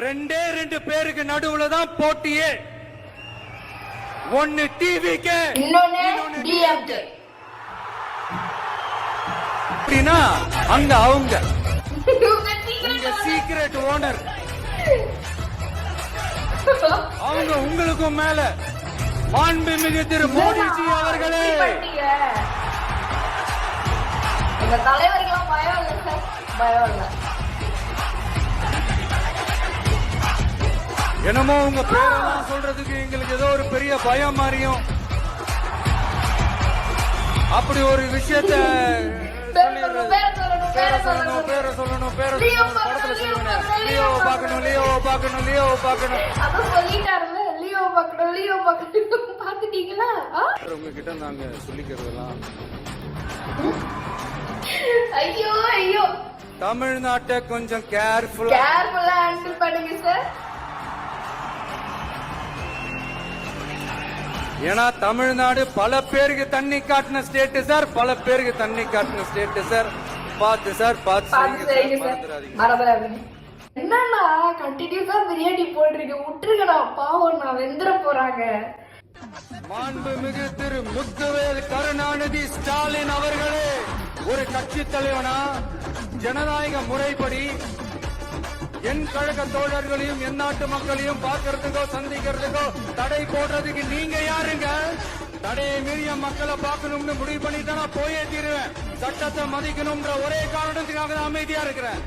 ரெண்டே ரெண்டு பேருக்கு நடுவுல தான் போட்டியே. ஒன்னு டிவிக்கு, இன்னொன்னு டிஎம்கே. அப்படின்னா அங்க அவங்க சீக்ரெட் ஓனர் அவங்க உங்களுக்கும் மேல மாண்புமிகு திரு மோடிஜி அவர்களே. எங்க தலைவர்களாம் பயம் இல்லை சார், பயம் இல்லை. என்னமோ உங்க பேரெல்லாம் சொல்றதுக்கு எங்களுக்கு ஏதோ ஒரு பெரிய பயம் மாதிரியும் அப்படி ஒரு விஷயத்த பேரை சொல்லணும் படத்துல சொல்லுவேன். லியோவை பார்க்கணும், லியோவை பார்க்கணும், லியோவை பார்க்கணும். அதான் சொல்லிட்டாருல, லியோ பார்க்கணும், லியோ பார்க்கணும். பாத்துட்டீங்களா? உங்ககிட்ட நாங்க சொல்லிக்கிறதெல்லாம் ஐயோ ஐயோ, தமிழ்நாட்டை கொஞ்சம் கேர்ஃபுல்லா ஹேண்டில் பண்ணுங்க சார். ஏன்னா தமிழ்நாடு பல பேருக்கு தண்ணி காட்டின ஸ்டேட் சார், பல பேருக்கு தண்ணி காட்டின ஸ்டேட் சார். பார்த்து சார், பார்த்து மறந்துடாதீங்க. என்னன்னா கண்டினியூஸா பிரியாணி போடுறீங்க, விட்டுருங்கடா பாவம், நான் வெந்துட போறாங்க. மாண்புமிகு திரு முத்துவேல் கருணாநிதி ஸ்டாலின் அவர்களே, ஒரு கட்சி தலைவனா ஜனநாயக முறைப்படி என் கழக தோழர்களையும் என் நாட்டு மக்களையும் பார்க்கறதுக்கோ சந்திக்கிறதுக்கோ தடை போடுறதுக்கு நீங்க யாருங்க? தடையை மீறிய மக்களை பார்க்கணும்னு முடிவு பண்ணிட்டு நான் போயே தீருவேன். சட்டத்தை மதிக்கணும்ன்ற ஒரே காரணத்துக்காக தான் அமைதியா இருக்கிறேன்.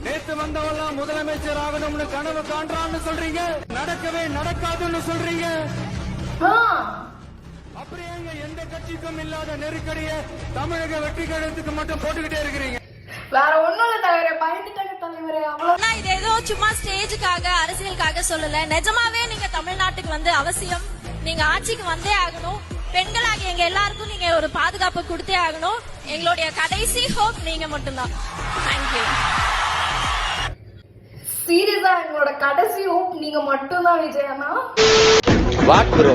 நேத்து வந்தவெல்லாம் முதலமைச்சர் ஆகணும்னு கனவு காண்றான்னு சொல்றீங்க, நடக்கவே நடக்காதுன்னு சொல்றீங்க. அப்படியே எந்த கட்சிக்கும் இல்லாத நெருக்கடியை தமிழக வெற்றி கழகத்துக்கு மட்டும் போட்டுக்கிட்டே இருக்கிறீங்க. வேற ஒண்ணும் இல்ல தலைவரே, பயந்துட்டாங்க தலைவரே, அவ்வளவு. இது ஏதோ சும்மா ஸ்டேஜுக்காக அரசியலுக்காக சொல்லல, நிஜமாவே நீங்க தமிழ்நாட்டுக்கு வந்து அவசியம், நீங்க ஆட்சிக்கு வந்தே ஆகணும். பெண்களாக எங்க எல்லாருக்கும் நீங்க ஒரு பாதுகாப்பு கொடுத்தே ஆகணும். எங்களுடைய கடைசி ஹோப் நீங்க மட்டும்தான். தேங்க்யூ. சீரியஸா எங்களோட கடைசி ஹோப் நீங்க மட்டும்தான் விஜயண்ணா. What bro,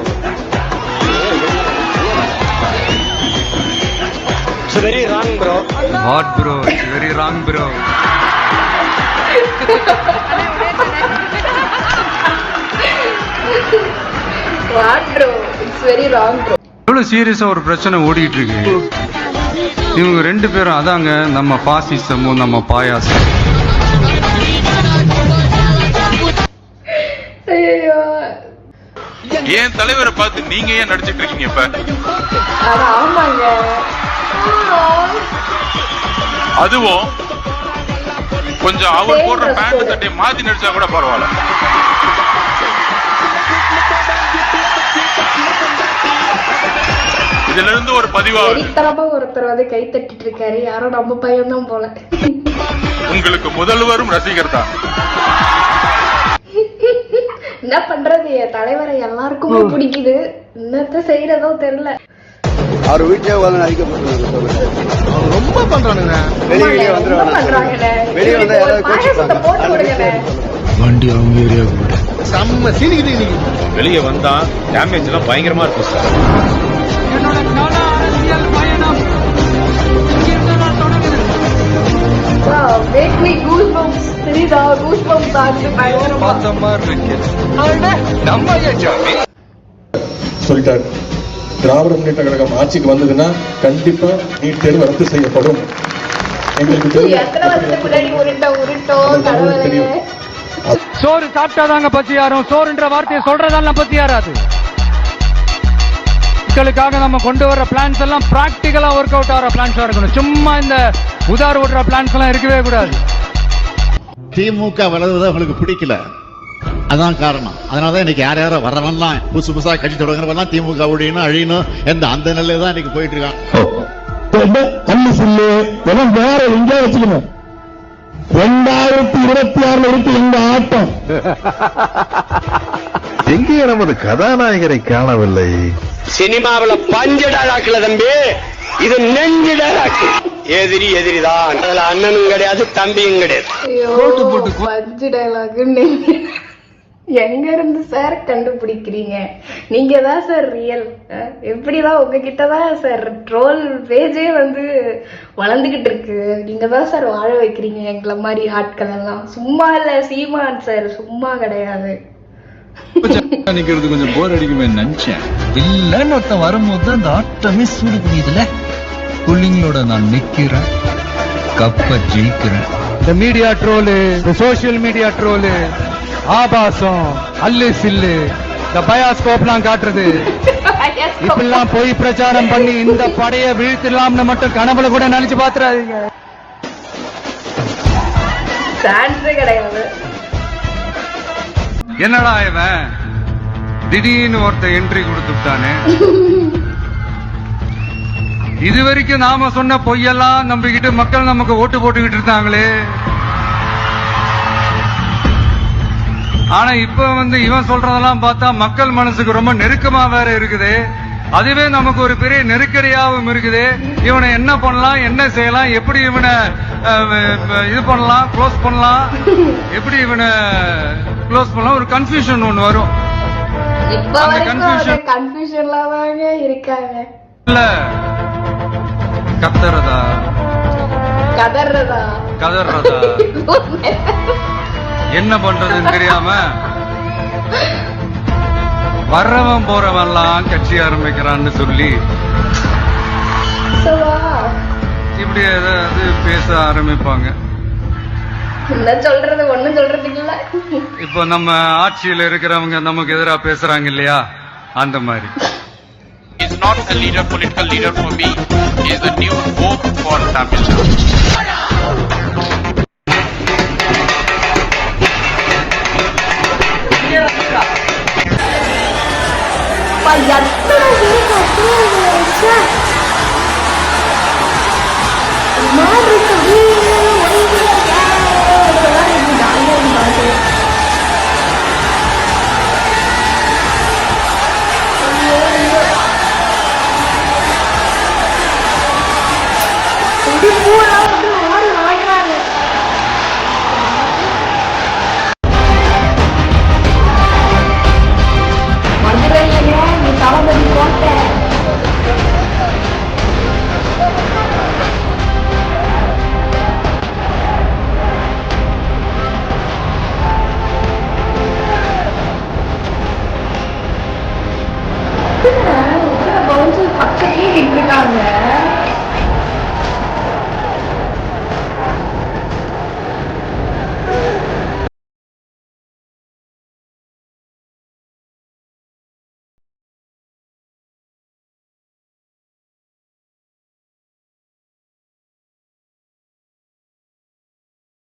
it's very wrong bro. What bro, it's very wrong bro. What bro, it's very wrong bro. எவ்வளவு சீரியஸா ஒரு பிரச்சனை ஓடிட்டு இருக்கு. இவங்க ரெண்டு பேரும் அதாங்க நம்ம பாசிசமும் நம்ம பாயாசம். ஐயோ, ஏன் தலைவரை பார்த்து நீங்க ஏன் நடிச்சிட்டு இருக்கீங்க இப்ப? ஆமாங்க, அதுவும் கொஞ்சம் அவர் போடுற பேண்ட் தட்டை மாத்தி நடிச்சா கூட பரவாயில்ல. இதுல இருந்து ஒரு பதிவாக ஒருத்தர் வந்து கை தட்டிட்டு இருக்காரு, யாரோ நம்ம பையன் தான் போல. உங்களுக்கு முதல்வரும் ரசிகர் தான். என்ன பண்றது, என் தலைவரை எல்லாருக்குமே பிடிக்குது, என்னத்த செய்யறதோ தெரியல. அவர் வீட்டிலே வந்து அழிக்கப்பட்டு ரொம்ப பண்றானுங்க. வெளியே வந்துடுவாங்க, வெளியே வந்து வண்டி அவங்க ஏரியா கூட செம்ம சீனிக்குது. இன்னைக்கு வெளியே வந்தா டேமேஜ் எல்லாம் பயங்கரமா இருக்கும் சார். என்னோட கள அரசியல் பயணம் இங்கிருந்து நான் தொடங்குது. சொல்லிட்டார், திராவிட முன்னேற்ற கழகம் ஆட்சிக்கு வந்ததுன்னா கண்டிப்பா நீட் தேர்வு ரத்து செய்யப்படும். எங்களுக்கு தெரியும். சோறு சாப்பிட்டாதாங்க பசி யாரும், சோறுன்ற வார்த்தையை சொல்றதால பசி யாராது. மக்களுக்காக நம்ம கொண்டு வர பிளான்ஸ் எல்லாம் பிராக்டிகலா ஒர்க் அவுட் ஆகிற பிளான்ஸா இருக்கணும். சும்மா இந்த உதார் ஓடுற பிளான்ஸ் எல்லாம் இருக்கவே கூடாது. திமுக வளர்வதை உங்களுக்கு பிடிக்கல, அதான் காரணம். அதனாலதான் இன்னைக்கு யார் யாரோ வரவன்லாம் புதுசு புதுசா கட்சி தொடங்குறவெல்லாம் திமுக ஒழியணும் அழியணும் அந்த நிலையில தான் இன்னைக்கு போயிட்டு இருக்காங்க. வேற எங்கேயா வச்சுக்கணும். 2026 இருக்கு இந்த ஆட்டம். எங்கே நமது கதாநாயகரை காணவில்லை. சினிமாவில் பஞ்சடாலாக்குல தம்பி, இது நெஞ்சிடாலாக்கு. எதிரி எதிரிதான், அதுல அண்ணனும் கிடையாது தம்பியும் கிடையாது. பஞ்சு டைலாக். எங்க இருந்து சார் கண்டுபிடிக்கிறீங்க? நீங்க தான் சார் ரியல். எப்படிதான் உங்ககிட்டதான் சார் ட்ரோல் பேஜே வந்து வளர்ந்துகிட்டு இருக்கு. நீங்க தான் சார் வாழ வைக்கிறீங்க எங்களை மாதிரி ஆட்கள் எல்லாம். சும்மா இல்ல சீமான் சார், சும்மா கிடையாது. நிக்கிறது கொஞ்சம் போர் அடிக்குமே நினைச்சேன். இல்லன்னு ஒருத்தன் வரும்போது அந்த ஆட்டமே சூடு புரியுதுல. புள்ளிங்களோட நான் நிக்கிறேன், கப்ப ஜெயிக்கிறேன். இந்த மீடியா ட்ரோலு, இந்த சோசியல் மீடியா ட்ரோலு, ஆபாசம், அல்லு சில்லு, இந்த பயாஸ்கோப்லாம் காட்டுறது, இப்பெல்லாம் போய் பிரச்சாரம் பண்ணி இந்த படைய வீழ்த்திடலாம்னு மட்டும் கனவுல கூட நினைச்சு பாத்துறாதீங்க. சான்ஸே கிடையாது. என்னடா இவன் திடீர்னு ஒருத்த என்ட்ரி கொடுத்துட்டானே. இது வரைக்கும் நாம சொன்ன பொய்யெல்லாம் நம்பிக்கிட்டு மக்கள் நமக்கு ஓட்டு போட்டுக்கிட்டு இருந்தாங்களே. ஆனா இப்ப வந்து இவன் சொல்றதெல்லாம் பார்த்தா மக்கள் மனசுக்கு ரொம்ப நெருக்கமா வேற இருக்குது. அதுவே நமக்கு ஒரு பெரிய நெருக்கடியாகவும் இருக்குது. இவனை என்ன பண்ணலாம், என்ன செய்யலாம், எப்படி இவனை இது பண்ணலாம், க்ளோஸ் பண்ணலாம், எப்படி இவனை க்ளோஸ் பண்ணலாம், ஒரு கன்ஃபியூஷன் ஒண்ணு வரும். இப்ப அந்த வரைக்கும் கன்ஃபியூஷன்லாவாங்க இருக்காங்க. இல்ல கத்துறதா கதறதா கதறதா என்ன பண்றதுன்னு தெரியாம வர்றவன் போறவன்லாம் கட்சி ஆரம்பிக்கிறான்னு சொல்லி இப்படி ஏதாவது பேச ஆரம்பிப்பாங்க. என்ன சொல்றது, ஒண்ணும் சொல்றதுக்கு இல்ல. இப்ப நம்ம ஆட்சியில இருக்கிறவங்க நமக்கு எதிராக பேசுறாங்க இல்லையா, அந்த மாதிரி. He is not a leader, political leader for me. He is a new hope for Tamil Nadu.